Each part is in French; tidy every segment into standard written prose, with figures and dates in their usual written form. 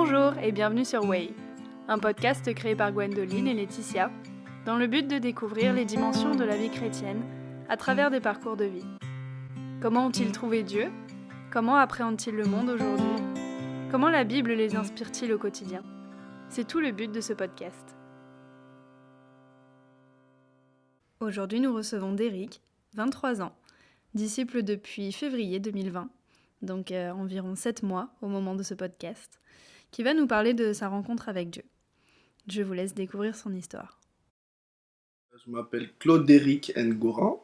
Bonjour et bienvenue sur Way, un podcast créé par Gwendoline et Laetitia, dans le but de découvrir les dimensions de la vie chrétienne à travers des parcours de vie. Comment ont-ils trouvé Dieu ? Comment appréhendent-ils le monde aujourd'hui ? Comment la Bible les inspire-t-il au quotidien ? C'est tout le but de ce podcast. Aujourd'hui, nous recevons Derrick, 23 ans, disciple depuis février 2020, donc environ 7 mois au moment de ce podcast, qui va nous parler de sa rencontre avec Dieu. Je vous laisse découvrir son histoire. Je m'appelle Claude Derrick Ngoran.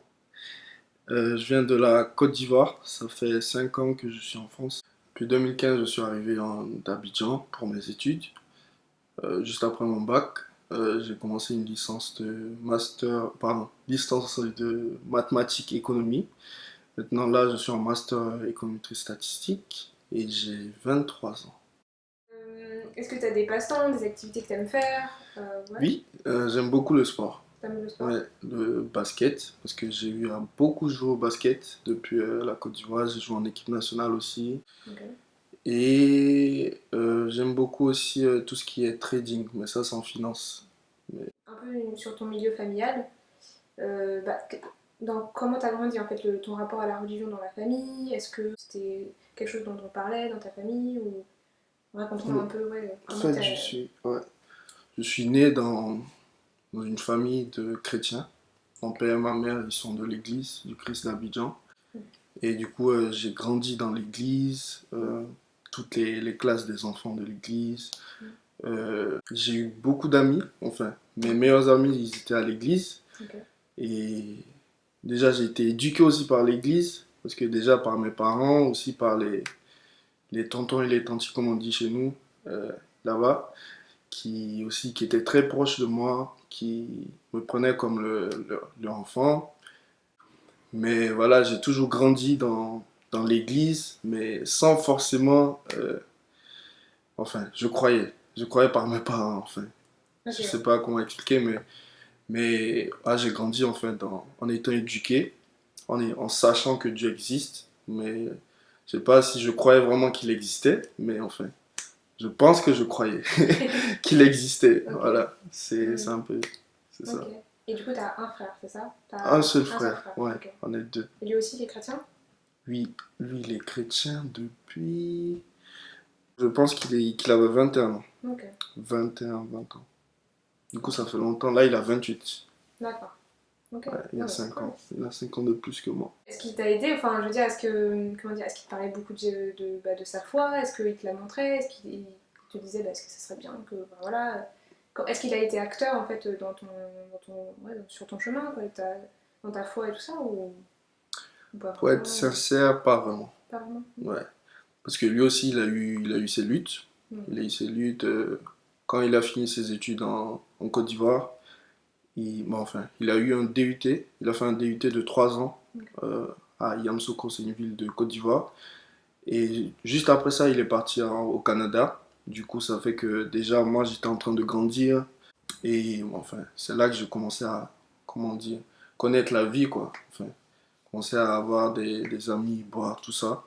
Je viens de la Côte d'Ivoire. Ça fait 5 ans que je suis en France. Depuis 2015, je suis arrivé d'Abidjan pour mes études. Juste après mon bac, j'ai commencé une licence de mathématiques économie. Maintenant là, je suis en master économétrie statistique et j'ai 23 ans. Est-ce que tu as des passe-temps, des activités que tu aimes faire? Ouais. Oui, j'aime beaucoup le sport. T'aimes le sport? Ouais, le basket, parce que j'ai eu à beaucoup jouer au basket depuis la Côte d'Ivoire. J'ai joué en équipe nationale aussi. Ok. Et j'aime beaucoup aussi tout ce qui est trading, mais ça c'est en finance. Un peu sur ton milieu familial, comment tu as grandi en fait, ton rapport à la religion dans la famille? Est-ce que c'était quelque chose dont on parlait dans ta famille ou raconte-moi un peu En comment fait, t'as... je suis né dans une famille de chrétiens. Mon père et ma mère, ils sont de l'église du Christ d'Abidjan. Et du coup, j'ai grandi dans l'église, toutes les classes des enfants de l'église. J'ai eu beaucoup d'amis, enfin, mes meilleurs amis, ils étaient à l'église. Ok. Et déjà, j'ai été éduqué aussi par l'église, parce que déjà par mes parents, aussi par les tontons et les tantis, comme on dit chez nous, là-bas, qui étaient très proches de moi, qui me prenaient comme leur enfant. Mais voilà, j'ai toujours grandi dans l'église, mais sans forcément... enfin, je croyais par mes parents, enfin. Ok. Je sais pas comment expliquer, mais j'ai grandi en fait en étant éduqué, en sachant que Dieu existe, mais je sais pas si je croyais vraiment qu'il existait, mais enfin, je pense que je croyais qu'il existait. Ok. Voilà, c'est un peu, c'est ça. Ok. Et du coup, tu as un frère, c'est ça? Un seul frère, ouais, Ok. on est deux. Et lui aussi, il est chrétien? Oui, lui, il est chrétien depuis... Je pense qu'il avait 21 ans. Ok. 21, 20 ans. Du coup, ça fait longtemps. Là, il a 28. D'accord. Ok. Ouais, il a 5 ans. Il a 5 ans de plus que moi. Est-ce qu'il t'a aidé? Enfin, je veux dire, est-ce qu'il te parlait beaucoup de sa foi? Est-ce qu'il te la montrait? Est-ce qu'il te disait, est-ce que ça serait bien que, voilà. Est-ce qu'il a été acteur, en fait, sur ton chemin, quoi, dans ta foi et tout ça, ou pas Pour être vraiment? sincère, pas vraiment. Pas vraiment. Ouais. Parce que lui aussi, il a eu ses luttes. Il a eu ses luttes. Quand il a fini ses études en Côte d'Ivoire, il a eu un DUT. Il a fait un DUT de 3 ans à Yamoussoukro, c'est une ville de Côte d'Ivoire. Et juste après ça, il est parti au Canada. Du coup, ça fait que déjà, moi, j'étais en train de grandir. Et c'est là que j'ai commencé à, comment dire, connaître la vie, quoi. Enfin, commencer à avoir des amis, boire, tout ça.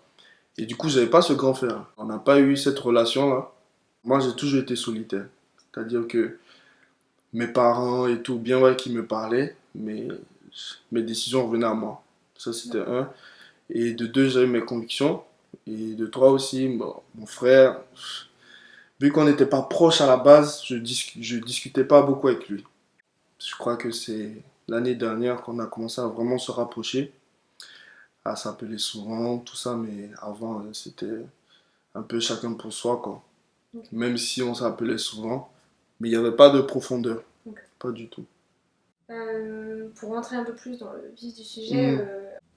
Et du coup, j'avais pas ce grand frère. On n'a pas eu cette relation-là. Moi, j'ai toujours été solitaire. C'est-à-dire que mes parents et tout, bien vrai qu'ils me parlaient, mais mes décisions revenaient à moi. Ça, c'était un. Et de deux, j'avais mes convictions. Et de trois aussi, mon frère, vu qu'on n'était pas proches à la base, je discutais pas beaucoup avec lui. Je crois que c'est l'année dernière qu'on a commencé à vraiment se rapprocher, à s'appeler souvent, tout ça, mais avant, c'était un peu chacun pour soi, quoi. Ok. Même si on s'appelait souvent, mais il n'y avait pas de profondeur, Ok. pas du tout. Pour rentrer un peu plus dans le vif du sujet, Mm.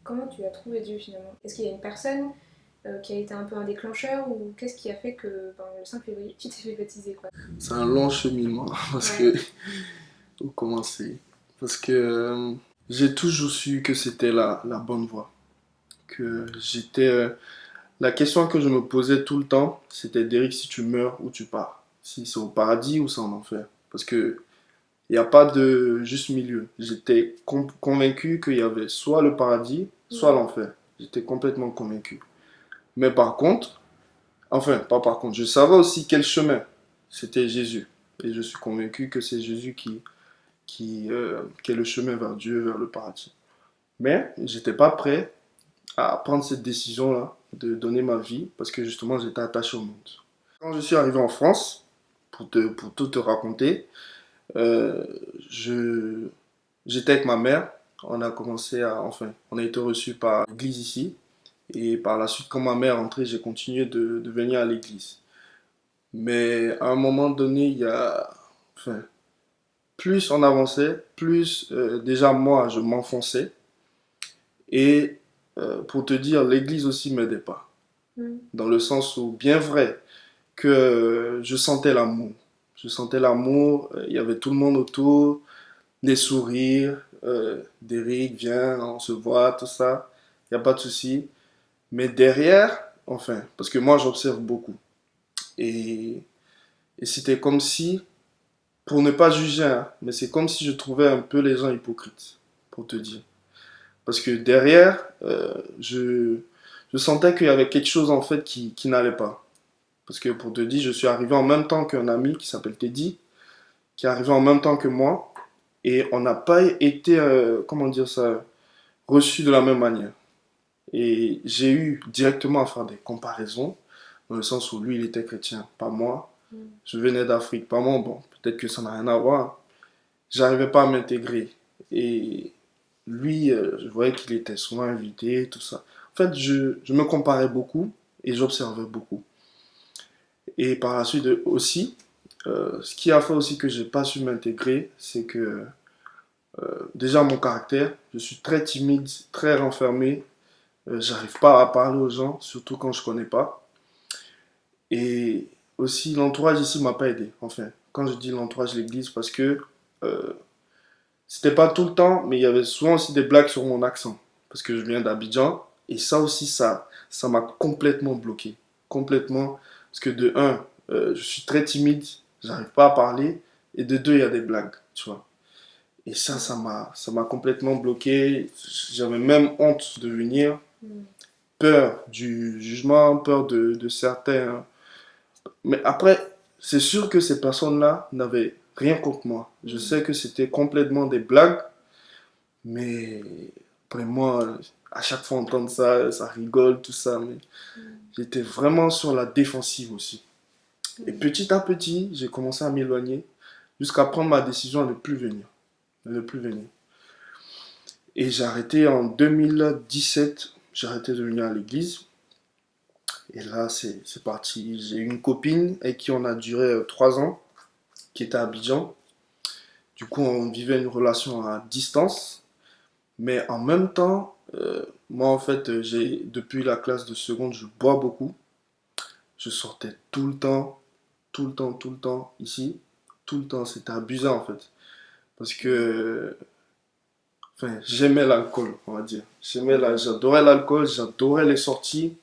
comment tu as trouvé Dieu finalement? Est-ce qu'il y a une personne qui a été un peu un déclencheur ou qu'est-ce qui a fait que le 5 février tu t'es fait baptiser quoi? C'est un long cheminement, parce Ouais. que... Où commencer? Parce que j'ai toujours su que c'était la bonne voie. Que j'étais... la question que je me posais tout le temps, c'était Derrick, si tu meurs, où tu pars? Si c'est au paradis ou c'est en enfer? Parce que il n'y a pas de juste milieu. J'étais convaincu qu'il y avait soit le paradis, soit l'enfer. J'étais complètement convaincu. Mais par contre, Enfin, pas par contre. Je savais aussi quel chemin. C'était Jésus. Et je suis convaincu que c'est Jésus qui est le chemin vers Dieu, vers le paradis. Mais j'étais pas prêt à prendre cette décision-là, de donner ma vie, parce que justement, j'étais attaché au monde. Quand je suis arrivé en France, pour tout te raconter, euh, je, j'étais avec ma mère. On a été reçus par l'église ici. Et par la suite, quand ma mère est rentrée, j'ai continué de venir à l'église. Mais à un moment donné, enfin, plus on avançait, plus déjà moi, je m'enfonçais. Et pour te dire, l'église aussi m'aidait pas. Mm. Dans le sens où, bien vrai, que je sentais l'amour. Je sentais l'amour, il y avait tout le monde autour, les sourires, Derrick, viens, on se voit, tout ça, il n'y a pas de souci. Mais derrière, enfin, parce que moi j'observe beaucoup. Et, et c'était comme si, pour ne pas juger, hein, mais c'est comme si je trouvais un peu les gens hypocrites, pour te dire. Parce que derrière, je sentais qu'il y avait quelque chose en fait qui n'allait pas. Parce que pour te dire, je suis arrivé en même temps qu'un ami qui s'appelle Teddy, qui est arrivé en même temps que moi, et on n'a pas été, comment dire ça, reçus de la même manière. Et j'ai eu directement à faire des comparaisons, dans le sens où lui, il était chrétien, pas moi. Mm. Je venais d'Afrique, pas moi. Bon, peut-être que ça n'a rien à voir. J'arrivais pas à m'intégrer. Et lui, je voyais qu'il était souvent invité, tout ça. En fait, je me comparais beaucoup et j'observais beaucoup. Et par la suite aussi, ce qui a fait aussi que j'ai pas su m'intégrer, c'est que déjà mon caractère, je suis très timide, très renfermé. J'arrive pas à parler aux gens, surtout quand je connais pas. Et aussi, l'entourage ici m'a pas aidé. Enfin, quand je dis l'entourage de l'église, parce que euh, c'était pas tout le temps, mais il y avait souvent aussi des blagues sur mon accent. Parce que je viens d'Abidjan. Et ça aussi, ça m'a complètement bloqué. Complètement. Parce que de un, je suis très timide, j'arrive pas à parler. Et de deux, il y a des blagues, tu vois. Et ça m'a complètement bloqué. J'avais même honte de venir. Mm. Peur du jugement, peur de certains. Mais après, c'est sûr que ces personnes-là n'avaient rien contre moi. Je Mm. sais que c'était complètement des blagues, mais après moi, à chaque fois entendre ça, ça rigole, tout ça. Mais Mm. j'étais vraiment sur la défensive aussi. Et Mm. petit à petit, j'ai commencé à m'éloigner jusqu'à prendre ma décision de ne plus venir. De ne plus venir. Et j'ai arrêté en 2017, j'ai arrêté de venir à l'église. Et là, c'est parti. J'ai eu une copine avec qui on a duré 3 ans, qui était à Abidjan. Du coup, on vivait une relation à distance. Mais en même temps, moi, en fait, depuis la classe de seconde, je bois beaucoup. Je sortais tout le temps, tout le temps, tout le temps, ici. Tout le temps, c'était abusé, en fait. Parce que, enfin, j'aimais l'alcool, on va dire. J'adorais l'alcool, j'adorais les sorties,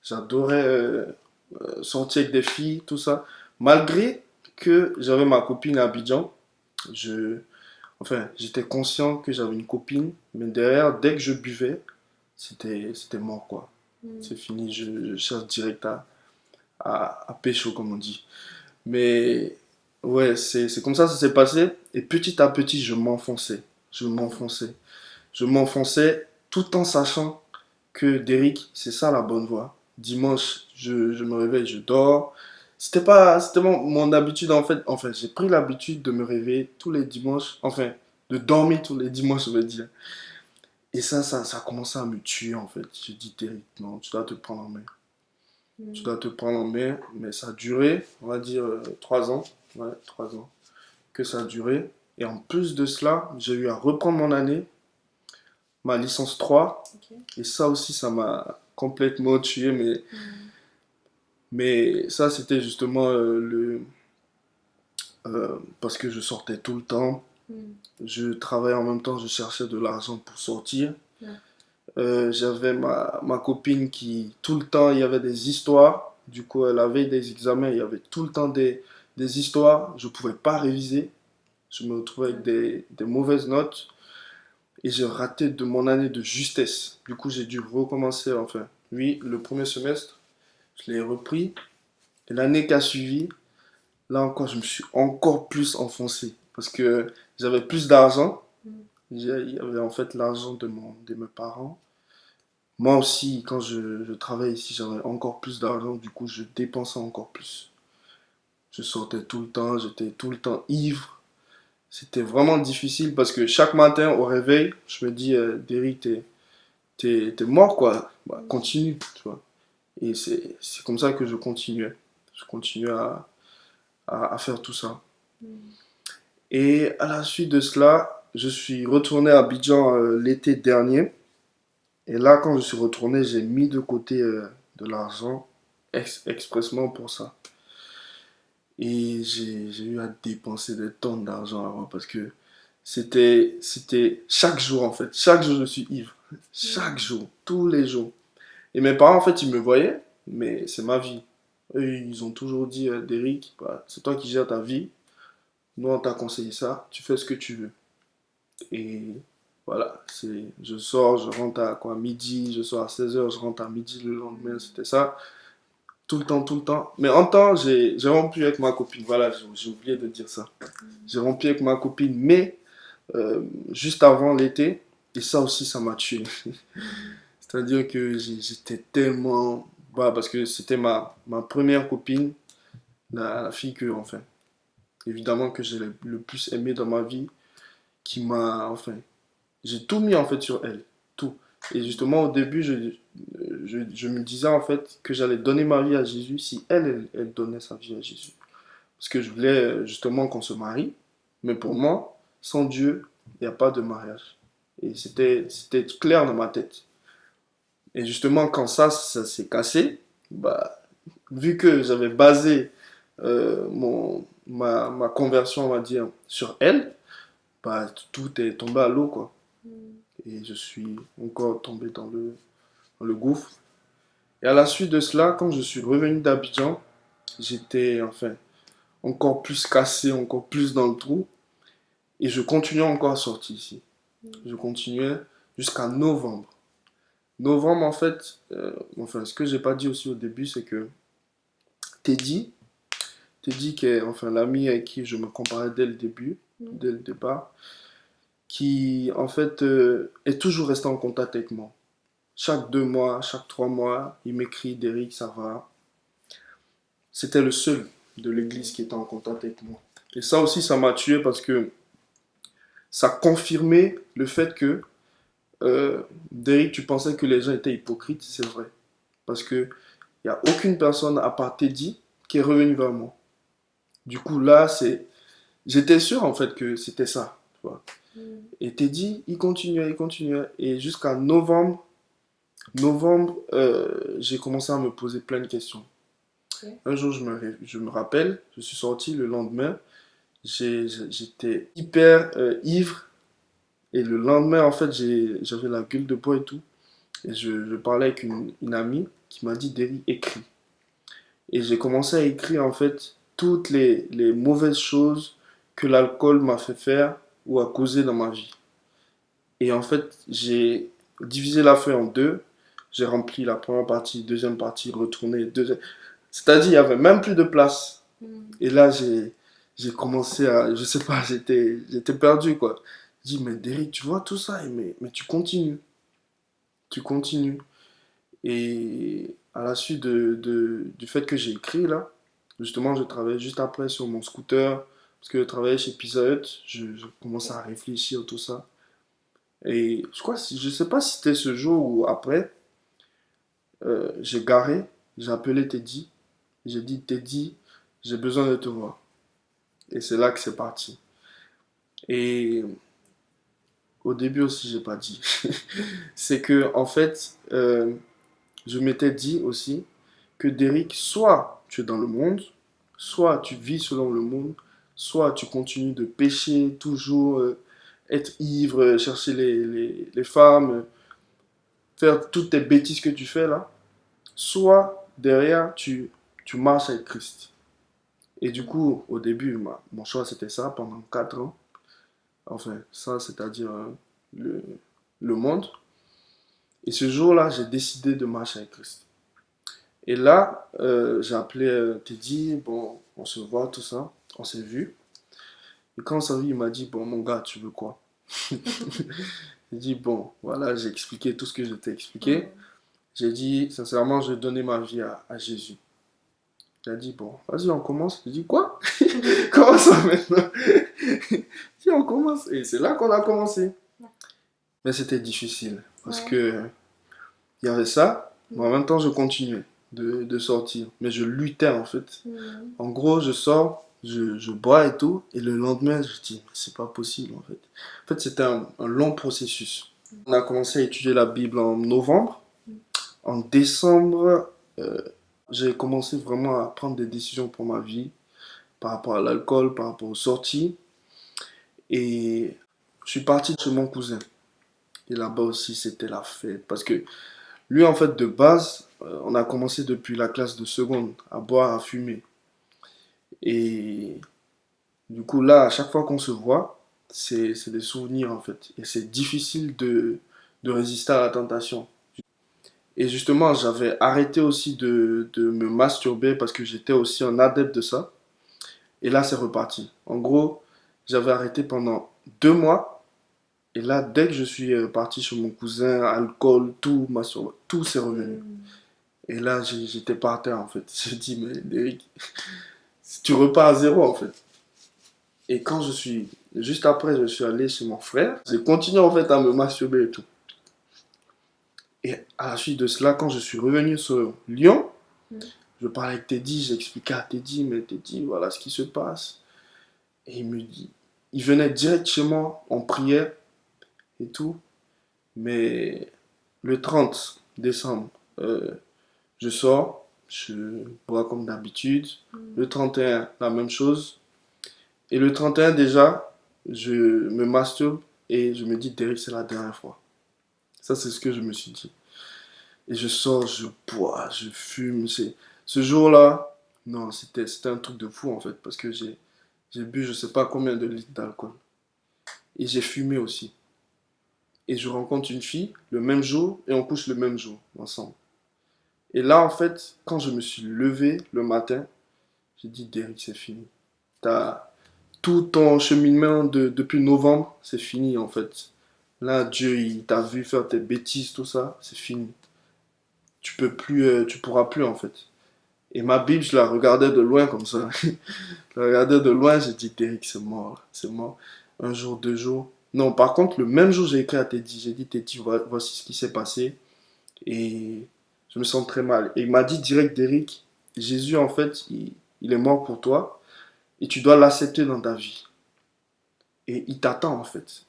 j'adorais sortir avec des filles, tout ça. Malgré que j'avais ma copine à Abidjan, je, enfin, j'étais conscient que j'avais une copine, mais derrière, dès que je buvais, c'était mort, quoi. Mm. C'est fini, je cherche direct à pécho, comme on dit. Mais ouais, c'est comme ça s'est passé. Et petit à petit, je m'enfonçais. Je m'enfonçais. Je m'enfonçais tout en sachant que Derrick, c'est ça la bonne voie. Dimanche, je me réveille, je dors. C'était mon habitude en fait. Enfin, j'ai pris l'habitude de me réveiller tous les dimanches. Enfin, de dormir tous les dimanches, je veux dire. Et ça a commencé à me tuer en fait. J'ai dit, Derrick, non, tu dois te prendre en main. Tu Mm. dois te prendre en main. Mais ça a duré, on va dire, 3 ans. Ouais, 3 ans que ça a duré. Et en plus de cela, j'ai eu à reprendre mon année, ma licence 3. Ok. Et ça aussi, ça m'a complètement tué. Mm. Mais ça, c'était justement parce que je sortais tout le temps. Mm. Je travaillais en même temps, je cherchais de l'argent pour sortir. Ouais. J'avais ma copine qui, tout le temps, il y avait des histoires. Du coup, la veille des examens, il y avait tout le temps des histoires. Je ne pouvais pas réviser. Je me retrouvais avec des mauvaises notes. Et j'ai raté de mon année de justesse. Du coup, j'ai dû recommencer, enfin, oui, le premier semestre. Je l'ai repris. Et l'année qui a suivi, là encore, je me suis encore plus enfoncé. Parce que j'avais plus d'argent. Il y avait en fait l'argent de mes parents. Moi aussi, quand je travaillais ici, j'avais encore plus d'argent. Du coup, je dépensais encore plus. Je sortais tout le temps, j'étais tout le temps ivre. C'était vraiment difficile parce que chaque matin au réveil, je me dis, Derry, t'es mort quoi. Bah, continue, tu vois. Et c'est comme ça que je continuais. Je continuais à faire tout ça. Et à la suite de cela, je suis retourné à Abidjan l'été dernier. Et là, quand je suis retourné, j'ai mis de côté de l'argent expressement pour ça. Et j'ai eu à dépenser des tonnes d'argent avant parce que c'était chaque jour en fait. Chaque jour, je suis ivre. Chaque jour, tous les jours. Et mes parents, en fait, ils me voyaient, mais c'est ma vie. Eux, ils ont toujours dit, Derrick, bah, c'est toi qui gères ta vie. Nous, on t'a conseillé ça. Tu fais ce que tu veux. Et voilà, je sors, je rentre à quoi, midi, je sors à 16h, je rentre à midi le lendemain, c'était ça. Tout le temps, tout le temps. Mais en temps, j'ai rompu avec ma copine. Voilà, j'ai oublié de dire ça. J'ai rompu avec ma copine, mais juste avant l'été. Et ça aussi, ça m'a tué. C'est-à-dire que j'étais tellement bas parce que c'était ma première copine, la fille que, enfin, évidemment que j'ai le plus aimé dans ma vie, qui m'a, enfin, j'ai tout mis en fait sur elle. Tout. Et justement, au début, je me disais en fait que j'allais donner ma vie à Jésus si elle donnait sa vie à Jésus. Parce que je voulais justement qu'on se marie. Mais pour moi, sans Dieu, il n'y a pas de mariage. Et c'était clair dans ma tête. Et justement, quand ça s'est cassé, bah, vu que j'avais basé ma conversion, on va dire, sur elle, bah, tout est tombé à l'eau, quoi. Et je suis encore tombé dans le gouffre. Et à la suite de cela, quand je suis revenu d'Abidjan, j'étais enfin encore plus cassé, encore plus dans le trou. Et je continuais encore à sortir ici. Je continuais jusqu'à novembre. Novembre, en fait, enfin, ce que j'ai pas dit aussi au début, c'est que Teddy, Teddy qui est enfin l'ami avec qui je me comparais dès le début, dès le départ, qui en fait est toujours resté en contact avec moi. Chaque 2 mois, chaque 3 mois, il m'écrit, Derrick, ça va. C'était le seul de l'église qui était en contact avec moi. Et ça aussi, ça m'a tué parce que ça confirmait le fait que, Derrick, tu pensais que les gens étaient hypocrites, c'est vrai. Parce que il n'y a aucune personne à part Teddy qui est revenue vers moi. Du coup, là, j'étais sûr en fait que c'était ça. Tu vois. Et Teddy, il continuait, il continuait. Et jusqu'à novembre, j'ai commencé à me poser plein de questions. Un jour, je me rappelle, je suis sorti le lendemain, j'étais hyper ivre. Et le lendemain, en fait, j'avais la gueule de bois et tout. Et je parlais avec une amie qui m'a dit, Derry, écris. Et j'ai commencé à écrire, en fait, toutes les mauvaises choses que l'alcool m'a fait faire ou a causé dans ma vie. Et en fait, j'ai divisé la feuille en deux. J'ai rempli la première partie, deuxième partie, retourné, deuxième. C'est-à-dire, il n'y avait même plus de place. Et là, j'ai commencé à, je sais pas, j'étais perdu, quoi. Je dis, mais Derrick, tu vois tout ça, mais tu continues. Tu continues. Et à la suite du fait que j'ai écrit, là, justement, je travaillais juste après sur mon scooter, parce que je travaillais chez Pizza Hut, je commençais à réfléchir, tout ça. Et je crois, je sais pas si c'était ce jour ou après, j'ai garé, j'ai appelé Teddy, j'ai dit, Teddy, j'ai besoin de te voir. Et c'est là que c'est parti. Et au début aussi, j'ai pas dit. C'est que, en fait, je m'étais dit aussi que Derrick, soit tu es dans le monde, soit tu vis selon le monde, soit tu continues de pécher, toujours être ivre, chercher les femmes, faire toutes tes bêtises que tu fais là, soit derrière tu marches avec Christ. Et du coup, au début, mon choix c'était ça pendant 4 ans. Enfin, ça c'est-à-dire le, le monde. Et ce jour-là, j'ai décidé de marcher avec Christ. Et là, j'ai appelé Teddy, bon, on se voit, tout ça, on s'est vu. Et quand on s'est vu, il m'a dit, bon, mon gars, tu veux quoi? J'ai dit, bon, voilà, j'ai expliqué tout ce que je t'ai expliqué. J'ai dit, sincèrement, je vais donner ma vie à Jésus. Il a dit, bon, vas-y, on commence. J'ai dit, quoi? Comment ça maintenant? J'ai dit, on commence. Et c'est là qu'on a commencé. Mais c'était difficile, parce Ouais. que il y avait ça, mais en même temps, je continuais de sortir. Mais je luttais, en fait. En gros, je sors, je bois et tout, et le lendemain, je dis, mais c'est pas possible, en fait. En fait, c'était un long processus. On a commencé à étudier la Bible en novembre. En décembre, euh, j'ai commencé vraiment à prendre des décisions pour ma vie, par rapport à l'alcool, par rapport aux sorties. Et je suis parti chez mon cousin. Et là-bas aussi, c'était la fête. Parce que lui, en fait, de base, on a commencé depuis la classe de seconde à boire, à fumer. Et du coup, là, à chaque fois qu'on se voit, c'est des souvenirs, en fait. Et c'est difficile de résister à la tentation. Et justement, j'avais arrêté aussi de me masturber parce que j'étais aussi un adepte de ça. Et là, c'est reparti. En gros, j'avais arrêté pendant 2 mois. Et là, dès que je suis parti chez mon cousin, alcool, tout, tout s'est revenu. Et là, j'étais par terre, en fait. J'ai dit, mais Derek, tu repars à zéro, en fait. Et quand juste après, je suis allé chez mon frère. J'ai continué, en fait, à me masturber et tout. Et à la suite de cela, quand je suis revenu sur Lyon, je parlais avec Teddy, j'ai expliqué à Teddy, mais Teddy, voilà ce qui se passe. Et il me dit, il venait direct chez moi en prière et tout. Mais le 30 décembre, je sors, je bois comme d'habitude. Le 31, la même chose. Et le 31 déjà, je me masturbe et je me dis, Derek, c'est la dernière fois. Ça, c'est ce que je me suis dit. Et je sors, je bois, je fume. Ce jour-là, non, c'était un truc de fou en fait, parce que j'ai bu je sais pas combien de litres d'alcool. Et j'ai fumé aussi. Et je rencontre une fille le même jour et on couche le même jour ensemble. Et là, en fait, quand je me suis levé le matin, j'ai dit, Derek, c'est fini. T'as tout ton cheminement depuis novembre, c'est fini en fait. Là, Dieu, il t'a vu faire tes bêtises, tout ça, c'est fini. Tu peux plus, tu pourras plus en fait. Et ma Bible, je la regardais de loin comme ça. Je la regardais de loin, j'ai dit, Derek, c'est mort, c'est mort. Un jour, 2 jours. Non, par contre, le même jour, j'ai écrit à Teddy. J'ai dit, Teddy, voici ce qui s'est passé. Et je me sens très mal. Et il m'a dit direct, Derek, Jésus, en fait, il est mort pour toi. Et tu dois l'accepter dans ta vie. Et il t'attend, en fait.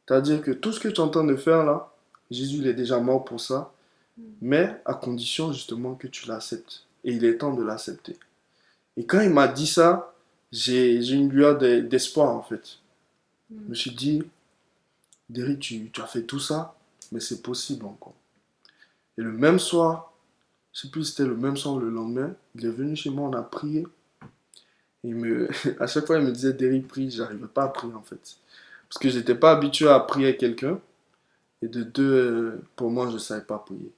C'est-à-dire que tout ce que tu es en train de faire là, Jésus, il est déjà mort pour ça. Mais à condition, justement, que tu l'acceptes. Et il est temps de l'accepter. Et quand il m'a dit ça, j'ai une lueur d'espoir en fait. Je me suis dit, Derek, tu as fait tout ça, mais c'est possible encore. Et le même soir, je sais plus si c'était le même soir ou le lendemain, il est venu chez moi, on a prié. À chaque fois, il me disait, Derek, prie, j'arrivais pas à prier en fait. Parce que j'étais pas habitué à prier à quelqu'un. Et de deux, pour moi, je savais pas prier.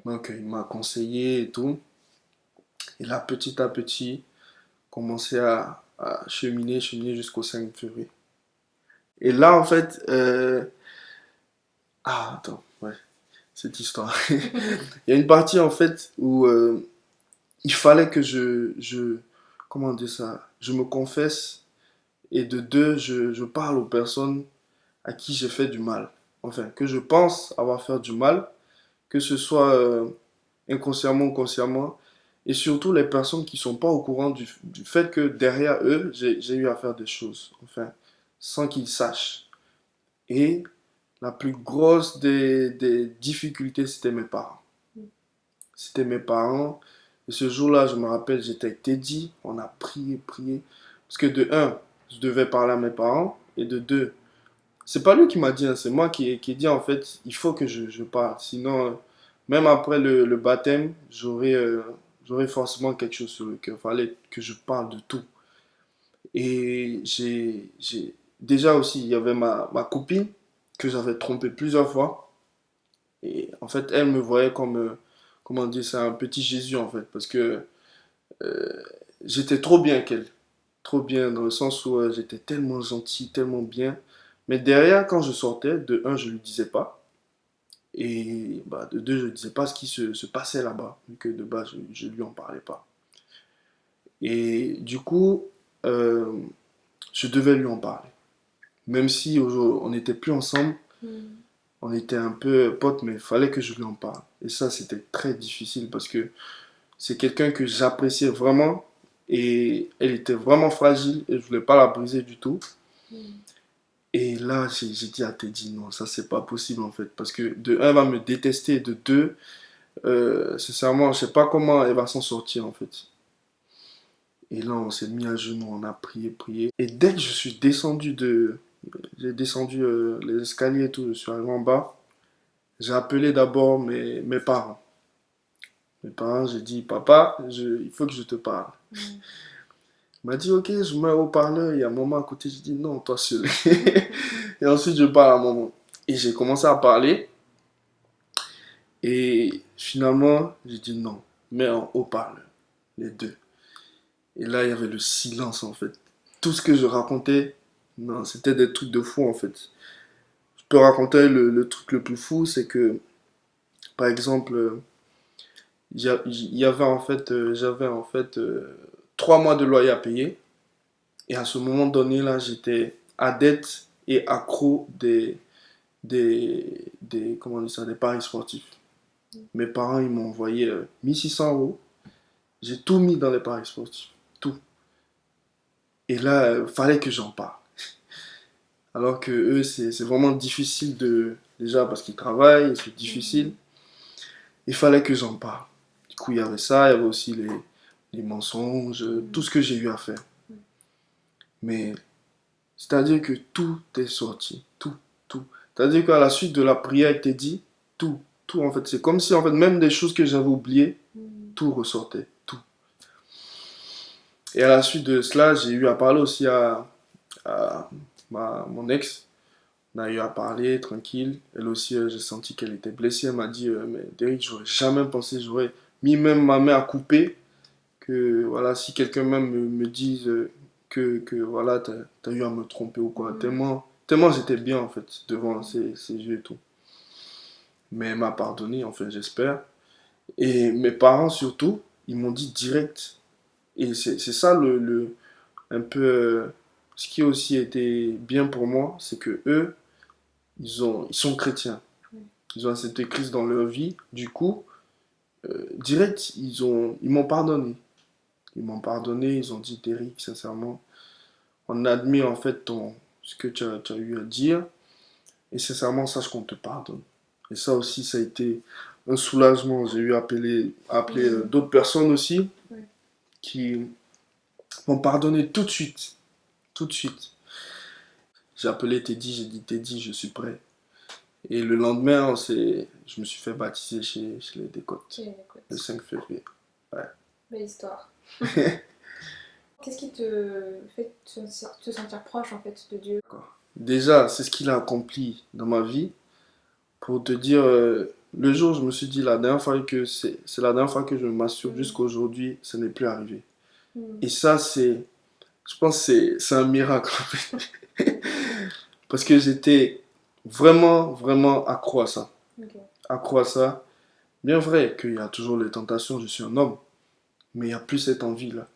Donc, il m'a conseillé et tout. Et là, petit à petit, commencé à cheminer jusqu'au 5 février. Et là, en fait, ah, attends, ouais, cette histoire. Il y a une partie, en fait, où il fallait que comment dire ça, je me confesse et de deux, je parle aux personnes à qui j'ai fait du mal. Enfin, que je pense avoir fait du mal, que ce soit inconsciemment ou consciemment, et surtout les personnes qui sont pas au courant du fait que derrière eux, j'ai eu à faire des choses, enfin, sans qu'ils sachent. Et la plus grosse des difficultés, c'était mes parents. C'était mes parents. Et ce jour-là, je me rappelle, j'étais avec Teddy, on a prié, prié. Parce que de un, je devais parler à mes parents, et de deux, c'est pas lui qui m'a dit, hein, c'est moi qui ai dit en fait, il faut que je parle. Sinon, même après le baptême, j'aurais forcément quelque chose sur le cœur. Il fallait que je parle de tout. Et déjà aussi, il y avait ma copine que j'avais trompée plusieurs fois. Et en fait, elle me voyait comment dire, c'est un petit Jésus en fait, parce que euh, j'étais trop bien qu'elle. Trop bien dans le sens où j'étais tellement gentil, tellement bien. Mais derrière, quand je sortais, de un, je lui disais pas. Et bah, de deux, je ne disais pas ce qui se passait là-bas, vu que de base, je lui en parlais pas. Et du coup, euh, je devais lui en parler. Même si on n'était plus ensemble, Mm. on était un peu potes, mais il fallait que je lui en parle. Et ça, c'était très difficile parce que c'est quelqu'un que j'appréciais vraiment et elle était vraiment fragile et je voulais pas la briser du tout. Mm. Et là, j'ai dit à Teddy, non, ça c'est pas possible en fait. Parce que de un, elle va me détester, et de deux, sincèrement, je sais pas comment elle va s'en sortir en fait. Et là, on s'est mis à genoux, on a prié, prié. Et dès que je suis descendu j'ai descendu les escaliers et tout, je suis arrivé en bas, j'ai appelé d'abord mes parents. Mes parents, j'ai dit, papa, il faut que je te parle. Mm. Il m'a dit, ok, je mets au haut-parleur, il y a maman à côté, j'ai dit, non, toi seul. Et ensuite, je parle à maman. Et j'ai commencé à parler. Et finalement, j'ai dit non, mets en haut-parleur, les deux. Et là, il y avait le silence en fait. Tout ce que je racontais, non, c'était des trucs de fou en fait. Je peux raconter le truc le plus fou, c'est que, par exemple, il y avait en fait, j'avais en fait 3 mois de loyer à payer. Et à ce moment donné, là, j'étais à dette et accro comment on dit ça, des paris sportifs. Mes parents, ils m'ont envoyé 1 600 euros. J'ai tout mis dans les paris sportifs. Tout. Et là, fallait que j'en parle. Alors que eux, c'est vraiment difficile de. Déjà parce qu'ils travaillent, c'est difficile. Il fallait que j'en parle. Du coup, il y avait ça, il y avait aussi les mensonges, tout ce que j'ai eu à faire. Mais c'est-à-dire que tout est sorti. Tout, tout. C'est-à-dire qu'à la suite de la prière, il t'est dit tout. Tout, en fait. C'est comme si, en fait, même des choses que j'avais oubliées, Mm. tout ressortait. Tout. Et à la suite de cela, j'ai eu à parler aussi à mon ex. On a eu à parler tranquille. Elle aussi, j'ai senti qu'elle était blessée. Elle m'a dit, mais Derek, j'aurais jamais pensé, j'aurais mis même ma main à couper. Que voilà, si quelqu'un même me dise que voilà, t'as eu à me tromper ou quoi. Mm. Tellement j'étais bien en fait, devant ses yeux et tout. Mais elle m'a pardonné, enfin j'espère. Et mes parents surtout, ils m'ont dit direct. Et c'est ça un peu ce qui aussi été bien pour moi, c'est que eux, ils sont chrétiens. Mm. Ils ont accepté Christ dans leur vie. Du coup, direct, ils m'ont pardonné. Ils m'ont pardonné, ils ont dit, Derrick, sincèrement, on admire en fait ce que tu as eu à dire. Et sincèrement, sache qu'on te pardonne. Et ça aussi, ça a été un soulagement. J'ai eu appelé d'autres personnes aussi Ouais. qui m'ont pardonné tout de suite. Tout de suite. J'ai appelé Teddy, j'ai dit, Teddy, je suis prêt. Et le lendemain, je me suis fait baptiser chez les Décotes, Ok, écoute. le 5 février. Ouais. Belle histoire. Qu'est-ce qui te fait te sentir proche en fait de Dieu? Déjà, c'est ce qu'il a accompli dans ma vie. Pour te dire, le jour où je me suis dit, c'est la dernière fois que je me masturbe Mm. jusqu'à aujourd'hui, ça n'est plus arrivé. Mm. Et ça, je pense que c'est un miracle en fait. Parce que j'étais vraiment, vraiment accro à ça. Ok. Accro à ça. Bien vrai qu'il y a toujours les tentations, je suis un homme, mais il n'y a plus cette envie-là.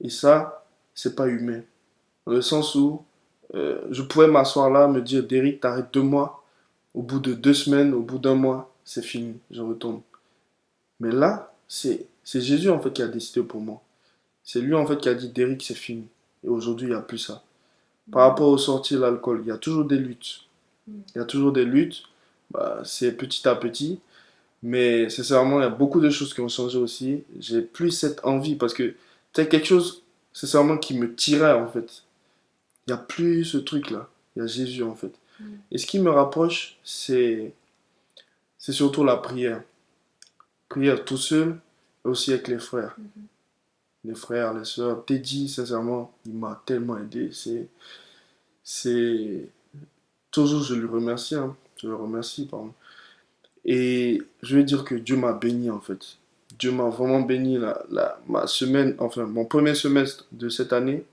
Et ça, c'est pas humain. Dans le sens où je pouvais m'asseoir là, me dire, Derrick, t'arrêtes 2 mois. Au bout de 2 semaines, au bout d'un mois, c'est fini, je retourne. Mais là, c'est Jésus en fait qui a décidé pour moi. C'est lui en fait qui a dit, Derrick, c'est fini. Et aujourd'hui, il n'y a plus ça. Par Mm. rapport au sortir l'alcool, il y a toujours des luttes. Mm. Il y a toujours des luttes. Bah, c'est petit à petit. Mais sincèrement, il y a beaucoup de choses qui ont changé aussi. J'ai plus cette envie parce que c'est quelque chose, sincèrement, qui me tirait en fait. Il n'y a plus ce truc-là. Il y a Jésus en fait. Mm. Et ce qui me rapproche, c'est surtout la prière. Prière tout seul, et aussi avec les frères. Mhm. Les frères, les sœurs. Teddy, sincèrement, il m'a tellement aidé. C'est... Toujours, je lui remercie. Hein. Je le remercie, pardon. Et je veux dire que Dieu m'a béni en fait. Dieu m'a vraiment béni ma semaine, enfin mon premier semestre de cette année,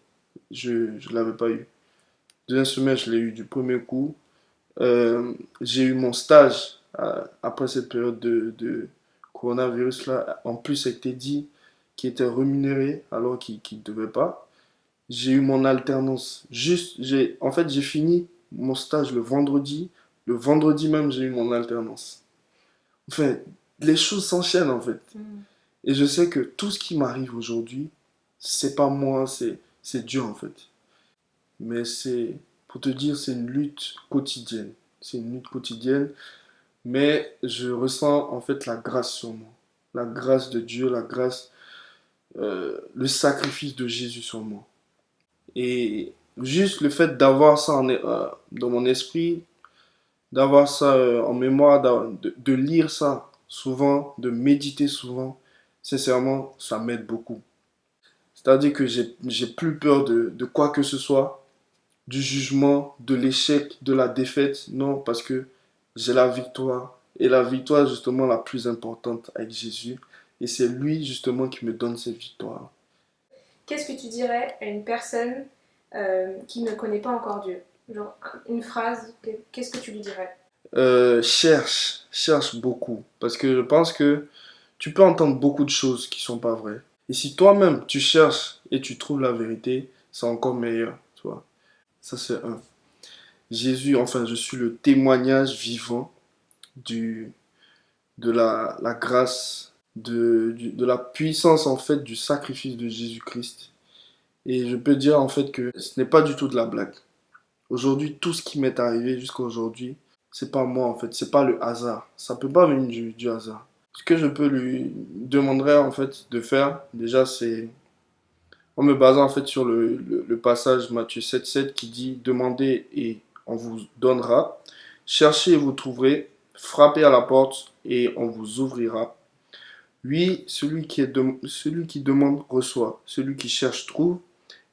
je ne l'avais pas eu. Deuxième semestre, je l'ai eu du premier coup. J'ai eu mon stage après cette période de coronavirus là. En plus, ça a été dit qui était rémunéré alors qu'il ne devait pas. J'ai eu mon alternance. En fait, j'ai fini mon stage le vendredi. Le vendredi même, j'ai eu mon alternance. Enfin, les choses s'enchaînent en fait. Et je sais que tout ce qui m'arrive aujourd'hui, c'est pas moi, c'est Dieu en fait. Mais pour te dire, c'est une lutte quotidienne. C'est une lutte quotidienne, mais je ressens en fait la grâce sur moi. La grâce de Dieu, le sacrifice de Jésus sur moi. Et juste le fait d'avoir ça dans mon esprit, d'avoir ça en mémoire, de lire ça souvent, de méditer souvent, sincèrement, ça m'aide beaucoup. C'est-à-dire que j'ai plus peur de quoi que ce soit, du jugement, de l'échec, de la défaite. Non, parce que j'ai la victoire. Et la victoire, justement, la plus importante avec Jésus. Et c'est lui, justement, qui me donne cette victoire. Qu'est-ce que tu dirais à une personne qui ne connaît pas encore Dieu? Genre une phrase, qu'est-ce que tu lui dirais? Cherche beaucoup. Parce que je pense que tu peux entendre beaucoup de choses qui sont pas vraies. Et si toi-même, tu cherches et tu trouves la vérité, c'est encore meilleur, tu vois. Ça, c'est un. Jésus, enfin, je suis le témoignage vivant du, de la grâce, de la puissance, en fait, du sacrifice de Jésus-Christ. Et je peux dire, en fait, que ce n'est pas du tout de la blague. Aujourd'hui, tout ce qui m'est arrivé jusqu'à aujourd'hui, c'est pas moi, en fait. C'est pas le hasard. Ça peut pas venir du hasard. Ce que je peux lui demander, en fait, de faire, déjà, c'est en me basant, en fait, sur le passage Matthieu 7,7 qui dit: Demandez et on vous donnera. Cherchez et vous trouverez. Frappez à la porte et on vous ouvrira. Oui, celui qui demande reçoit. Celui qui cherche trouve.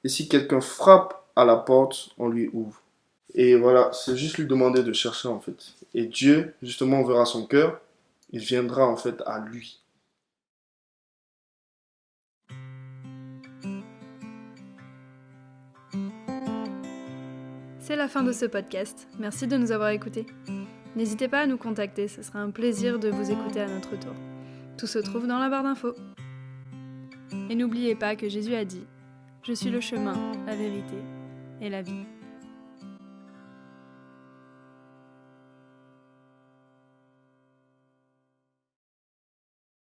Et si quelqu'un frappe à la porte, on lui ouvre. Et voilà, c'est juste lui demander de chercher en fait. Et Dieu, justement, verra son cœur. Il viendra en fait à lui. C'est la fin de ce podcast. Merci de nous avoir écoutés. N'hésitez pas à nous contacter, ce sera un plaisir de vous écouter à notre tour. Tout se trouve dans la barre d'infos. Et n'oubliez pas que Jésus a dit: Je suis le chemin, la vérité et la vie.